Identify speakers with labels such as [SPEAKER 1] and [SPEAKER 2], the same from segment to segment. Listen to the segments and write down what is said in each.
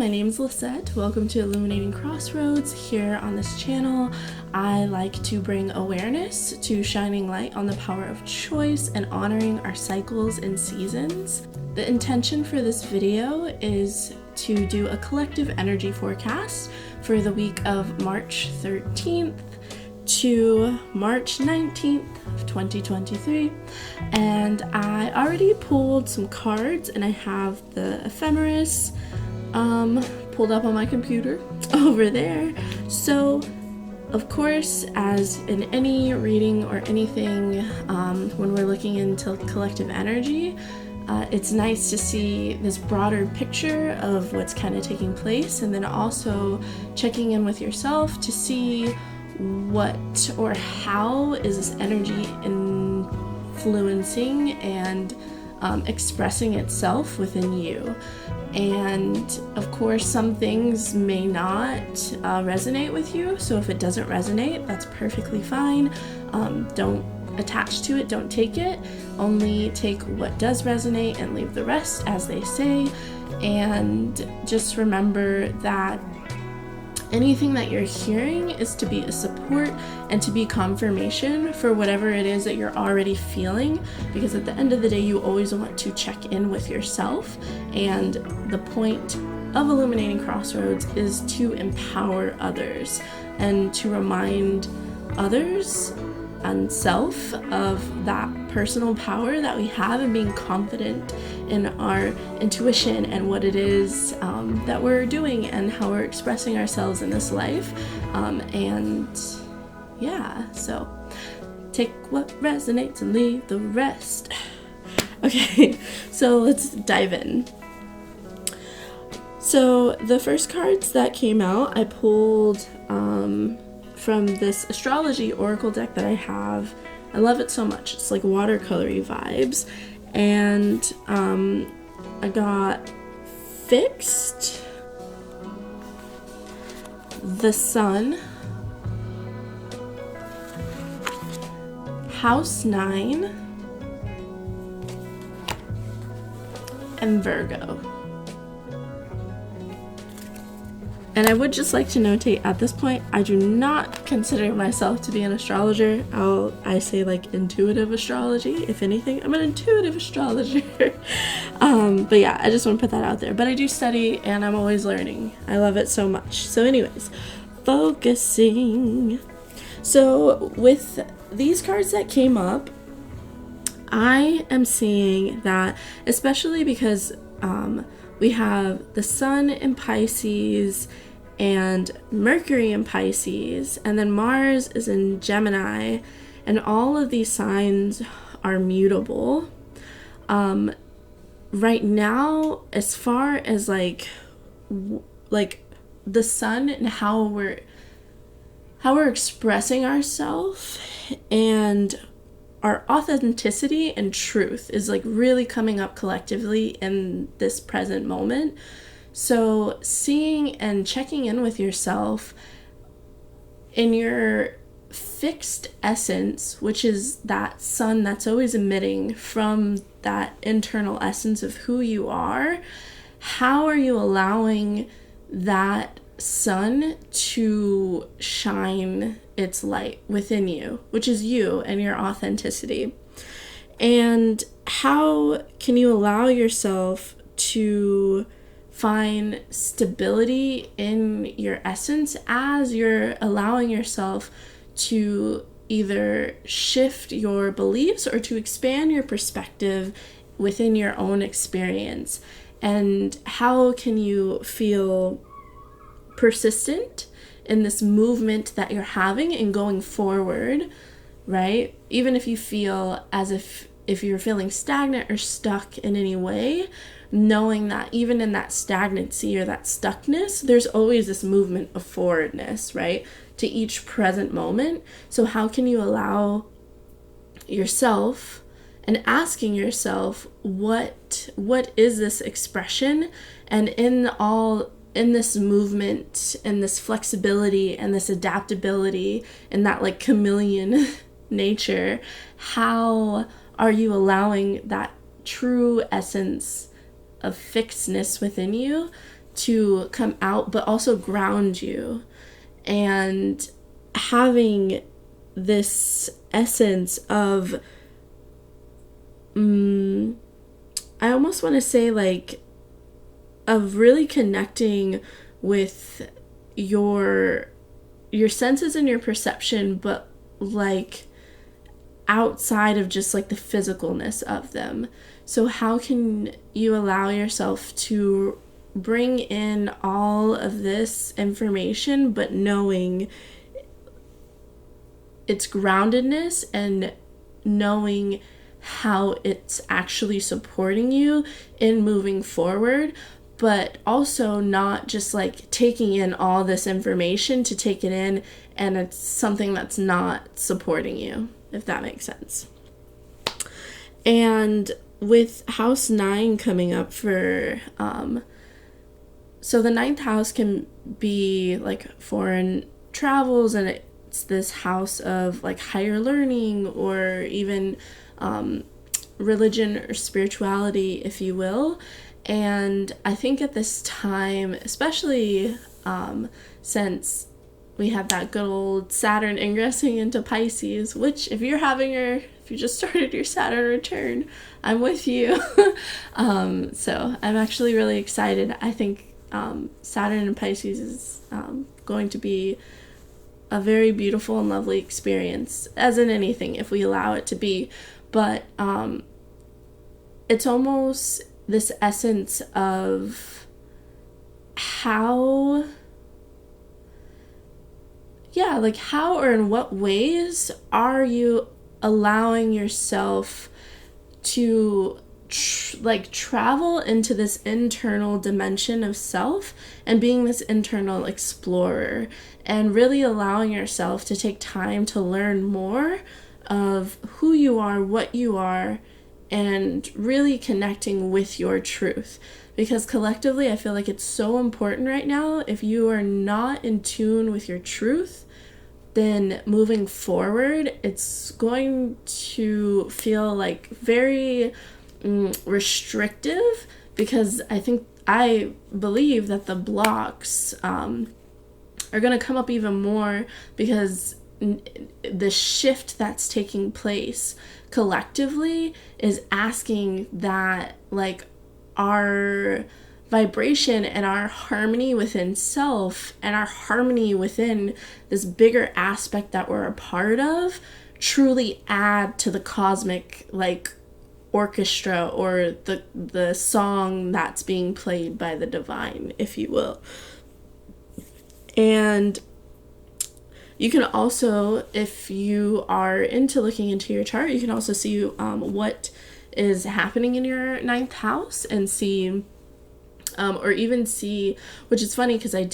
[SPEAKER 1] my name is Lisette. Welcome to Illuminating Crossroads. Here on this channel, I like to bring awareness to shining light on the power of choice and honoring our cycles and seasons. The intention for this video is to do a collective energy forecast for the week of March 13th to March 19th of 2023, and I already pulled some cards and I have the ephemeris pulled up on my computer over there. So of course, as in any reading or anything, when we're looking into collective energy, it's nice to see this broader picture of what's kind of taking place, and then also checking in with yourself to see what or how is this energy influencing and expressing itself within you. And of course, some things may not resonate with you, so if it doesn't resonate, that's perfectly fine. Don't attach to it, don't take it. Only take what does resonate and leave the rest, as they say. And just remember that anything that you're hearing is to be a support and to be confirmation for whatever it is that you're already feeling, because at the end of the day, you always want to check in with yourself. And the point of Illuminating Crossroads is to empower others and to remind others and self of that personal power that we have, and being confident in our intuition and what it is that we're doing and how we're expressing ourselves in this life. And yeah, so take what resonates and leave the rest. Okay, so let's dive in. So the first cards that came out, I pulled from this astrology oracle deck that I have. I love it so much. It's like watercolory vibes. And I got Fixed, the Sun, House 9, and Virgo. And I would just like to notate at this point, I do not consider myself to be an astrologer. I say like intuitive astrology. If anything, I'm an intuitive astrologer. But yeah, I just want to put that out there. But I do study and I'm always learning. I love it so much. So anyways, focusing. So with these cards that came up, I am seeing that, especially because we have the Sun in Pisces and Mercury in Pisces, and then Mars is in Gemini, and all of these signs are mutable. Right now, as far as like the Sun and how we're expressing ourselves and our authenticity and truth is like really coming up collectively in this present moment. So seeing and checking in with yourself in your fixed essence, which is that sun that's always emitting from that internal essence of who you are, how are you allowing that sun to shine its light within you, which is you and your authenticity? And how can you allow yourself to find stability in your essence as you're allowing yourself to either shift your beliefs or to expand your perspective within your own experience? And how can you feel persistent in this movement that you're having and going forward, right? Even if you feel as if you're feeling stagnant or stuck in any way, knowing that even in that stagnancy or that stuckness, there's always this movement of forwardness, right, to each present moment. So how can you allow yourself and asking yourself, what is this expression? And in this movement and this flexibility and this adaptability and that like chameleon nature, how are you allowing that true essence of fixedness within you to come out, but also ground you. And having this essence of, I almost want to say like, of really connecting with your senses and your perception, but like outside of just like the physicalness of them. So how can you allow yourself to bring in all of this information, but knowing its groundedness and knowing how it's actually supporting you in moving forward, but also not just like taking in all this information to take it in and it's something that's not supporting you, if that makes sense. And with house 9 coming up for, so the 9th house can be like foreign travels, and it's this house of like higher learning or even religion or spirituality, if you will. And I think at this time, especially since we have that good old Saturn ingressing into Pisces, which if you just started your Saturn return, I'm with you. So I'm actually really excited. I think Saturn and Pisces is going to be a very beautiful and lovely experience, as in anything, if we allow it to be. But it's almost this essence of how or in what ways are you allowing yourself to travel into this internal dimension of self and being this internal explorer, and really allowing yourself to take time to learn more of who you are, what you are, and really connecting with your truth. Because collectively, I feel like it's so important right now. If you are not in tune with your truth, then moving forward, it's going to feel like very restrictive, because I believe that the blocks are going to come up even more, because the shift that's taking place collectively is asking that like our vibration and our harmony within self and our harmony within this bigger aspect that we're a part of truly add to the cosmic like orchestra, or the song that's being played by the divine, if you will. And you can also, if you are into looking into your chart, you can also see what is happening in your 9th house, and see or even see, which is funny because I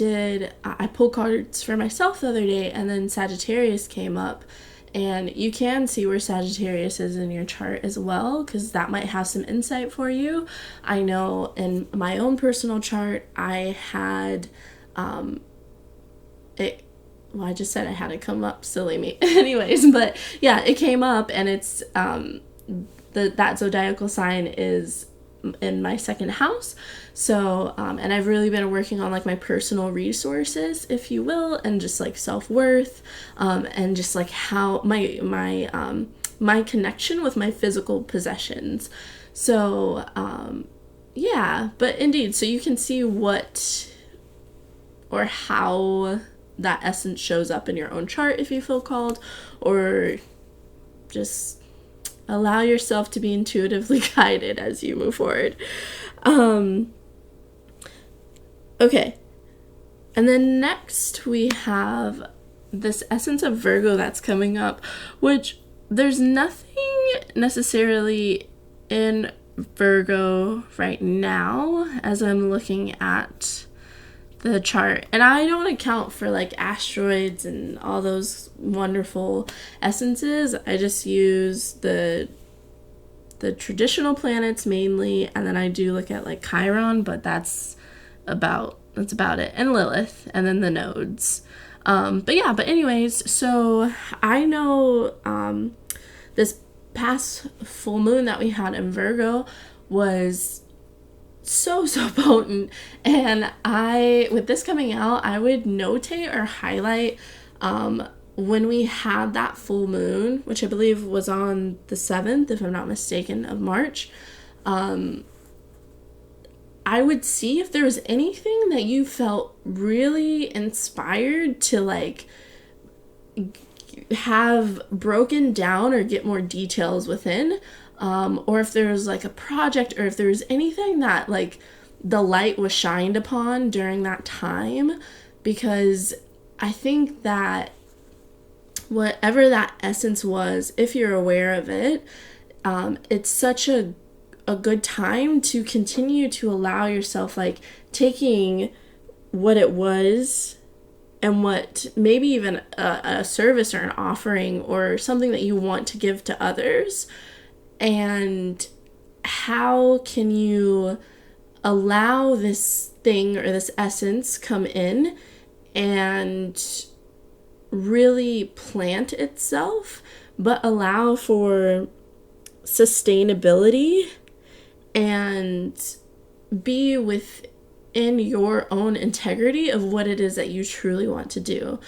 [SPEAKER 1] pulled cards for myself the other day, and then Sagittarius came up, and you can see where Sagittarius is in your chart as well, because that might have some insight for you. I know in my own personal chart, I had I just said I had it come up, silly me. Anyways, but yeah, it came up, and it's that zodiacal sign is in my 2nd house. So and I've really been working on like my personal resources, if you will, and just like self-worth, and just like how my connection with my physical possessions. So yeah, but indeed, so you can see what or how that essence shows up in your own chart if you feel called, or just allow yourself to be intuitively guided as you move forward. Okay. And then next we have this essence of Virgo that's coming up, which there's nothing necessarily in Virgo right now as I'm looking at the chart, and I don't account for like asteroids and all those wonderful essences. I just use the traditional planets mainly, and then I do look at like Chiron, but that's about it, and Lilith, and then the nodes. But anyways, so I know this past full moon that we had in Virgo was so potent. And with this coming out, I would notate or highlight when we had that full moon, which I believe was on the 7th, if I'm not mistaken, of March. I would see if there was anything that you felt really inspired to like have broken down or get more details within, or if there was like a project, or if there was anything that like the light was shined upon during that time. Because I think that whatever that essence was, if you're aware of it, it's such a good time to continue to allow yourself, like, taking what it was and what maybe even a service or an offering or something that you want to give to others, and how can you allow this thing or this essence come in and really plant itself, but allow for sustainability and be within your own integrity of what it is that you truly want to do.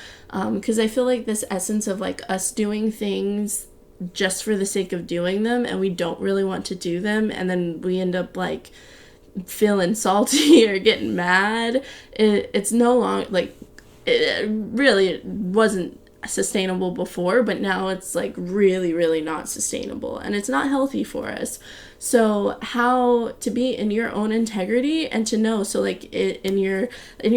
[SPEAKER 1] Because I feel like this essence of like us doing things just for the sake of doing them, and we don't really want to do them, and then we end up like feeling salty or getting mad, it's no longer like, it really wasn't sustainable before, but now it's like really not sustainable, and it's not healthy for us. So how to be in your own integrity and to know, so like in your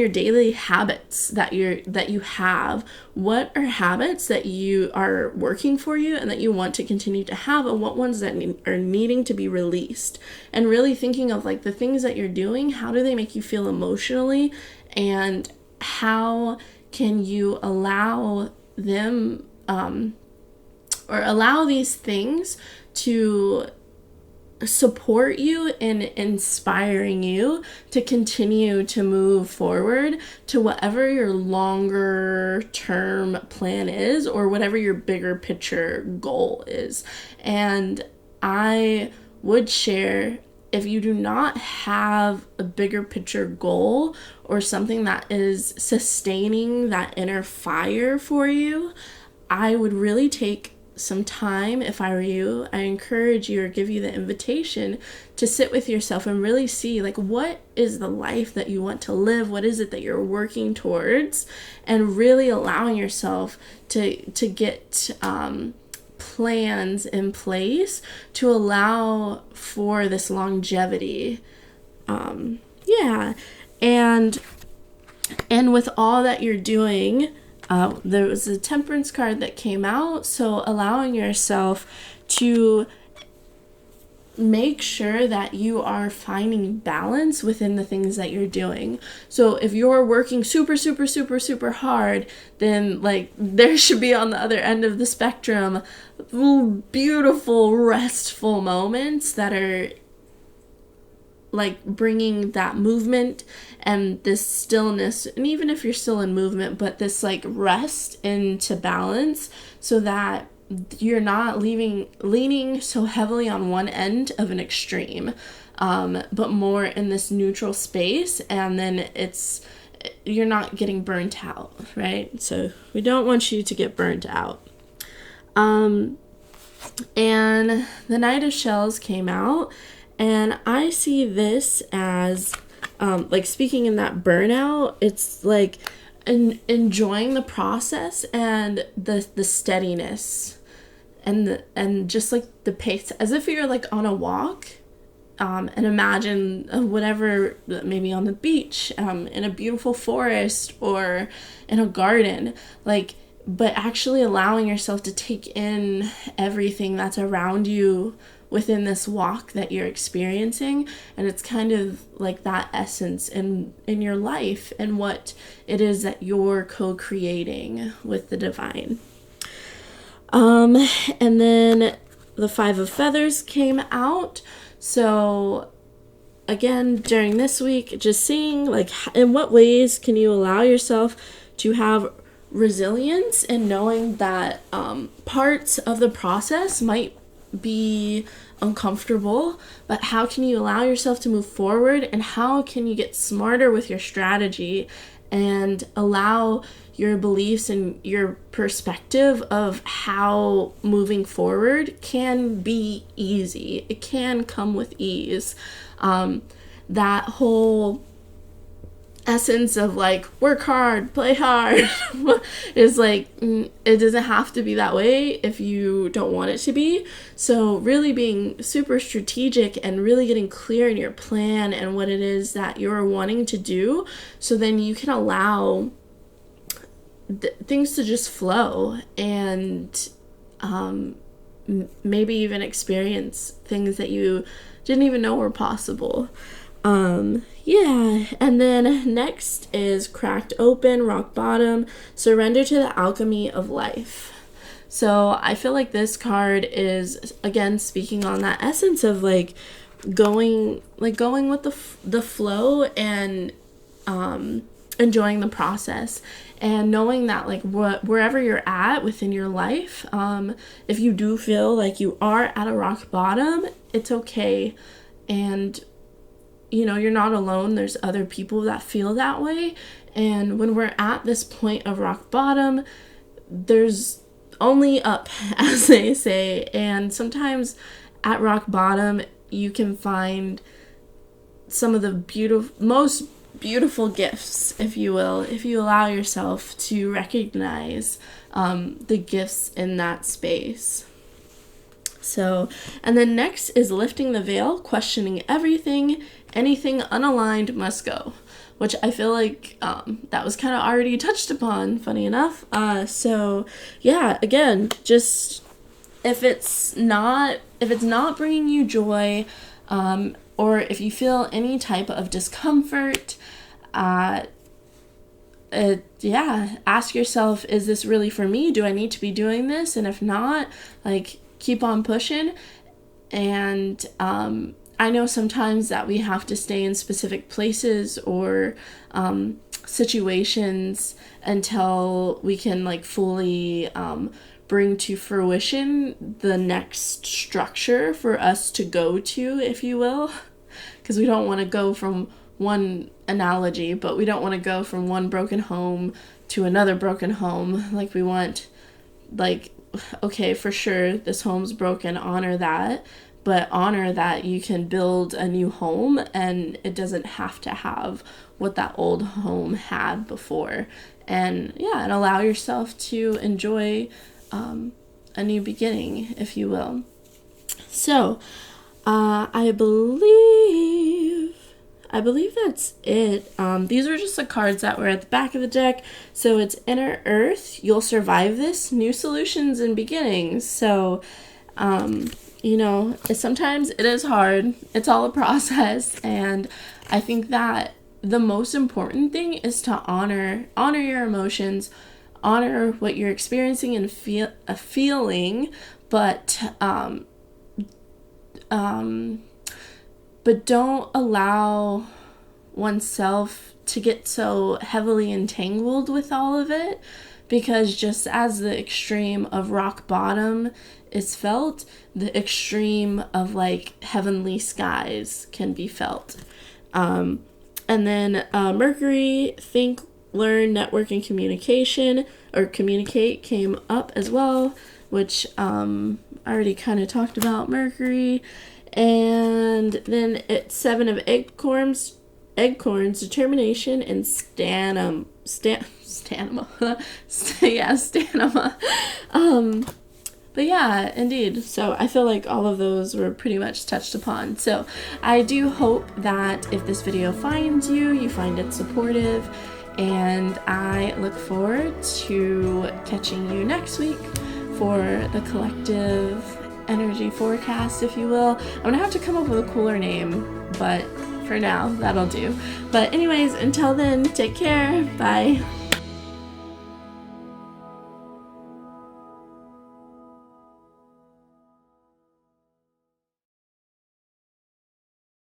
[SPEAKER 1] daily habits that you have, what are habits that you are working for you and that you want to continue to have, and what ones that are needing to be released, and really thinking of like the things that you're doing, how do they make you feel emotionally, and how can you allow them or allow these things to support you in inspiring you to continue to move forward to whatever your longer term plan is, or whatever your bigger picture goal is. And I would share, if you do not have a bigger picture goal or something that is sustaining that inner fire for you, I would really take some time. If I were you, I encourage you or give you the invitation to sit with yourself and really see, like, what is the life that you want to live? What is it that you're working towards? And really allowing yourself to get plans in place to allow for this longevity. And with all that you're doing, there was a temperance card that came out, so allowing yourself to make sure that you are finding balance within the things that you're doing. So if you're working super hard, then like there should be on the other end of the spectrum beautiful restful moments that are like bringing that movement and this stillness, and even if you're still in movement, but this like rest into balance, so that you're not leaning so heavily on one end of an extreme, but more in this neutral space, and then you're not getting burnt out, right? So we don't want you to get burnt out. And the Knight of Shells came out, and I see this as like speaking in that burnout, it's like enjoying the process and the steadiness and just like the pace, as if you're like on a walk, and imagine whatever, maybe on the beach, in a beautiful forest or in a garden, like, but actually allowing yourself to take in everything that's around you within this walk that you're experiencing. And it's kind of like that essence in your life and what it is that you're co-creating with the divine. And then the Five of Feathers came out. So again, during this week, just seeing like in what ways can you allow yourself to have resilience, and knowing that parts of the process might be uncomfortable, but how can you allow yourself to move forward, and how can you get smarter with your strategy and allow your beliefs and your perspective of how moving forward can be easy. It can come with ease. That whole essence of like work hard, play hard is like, it doesn't have to be that way if you don't want it to be. So really being super strategic and really getting clear in your plan and what it is that you're wanting to do, so then you can allow things to just flow and maybe even experience things that you didn't even know were possible. And then next is cracked open, rock bottom, surrender to the alchemy of life. So I feel like this card is, again, speaking on that essence of like going with the flow and enjoying the process, and knowing that like wherever you're at within your life, if you do feel like you are at a rock bottom, it's okay. And you're not alone. There's other people that feel that way. And when we're at this point of rock bottom, there's only up, as they say. And sometimes at rock bottom, you can find some of the most beautiful gifts, if you will, if you allow yourself to recognize the gifts in that space. So, and then next is lifting the veil, questioning everything. Anything unaligned must go, which I feel like that was kind of already touched upon, funny enough. So yeah, again, just if it's not bringing you joy, or if you feel any type of discomfort, ask yourself, is this really for me? Do I need to be doing this? And if not, like, keep on pushing. And I know sometimes that we have to stay in specific places or situations until we can like fully bring to fruition the next structure for us to go to, if you will. Because we don't want to go from one analogy, but we don't want to go from one broken home to another broken home. Like, we want, like, okay, for sure, this home's broken, honor that, but honor that you can build a new home and it doesn't have to have what that old home had before. And and allow yourself to enjoy a new beginning, if you will. So I believe that's it. These are just the cards that were at the back of the deck. So it's Inner Earth, you'll survive this, new solutions and beginnings. So sometimes it is hard. It's all a process. And I think that the most important thing is to honor your emotions, honor what you're experiencing and feeling, but don't allow oneself to get so heavily entangled with all of it, because just as the extreme of rock bottom is felt, the extreme of like heavenly skies can be felt. And then Mercury, think, learn, network, and communication, or communicate, came up as well, which I already kind of talked about Mercury. And then it's 7 of acorns, determination, and stanima. But yeah, indeed. So I feel like all of those were pretty much touched upon. So I do hope that if this video finds you, you find it supportive. And I look forward to catching you next week for the collective energy forecast, if you will. I'm gonna have to come up with a cooler name, but for now, that'll do. But anyways, until then, take care. Bye.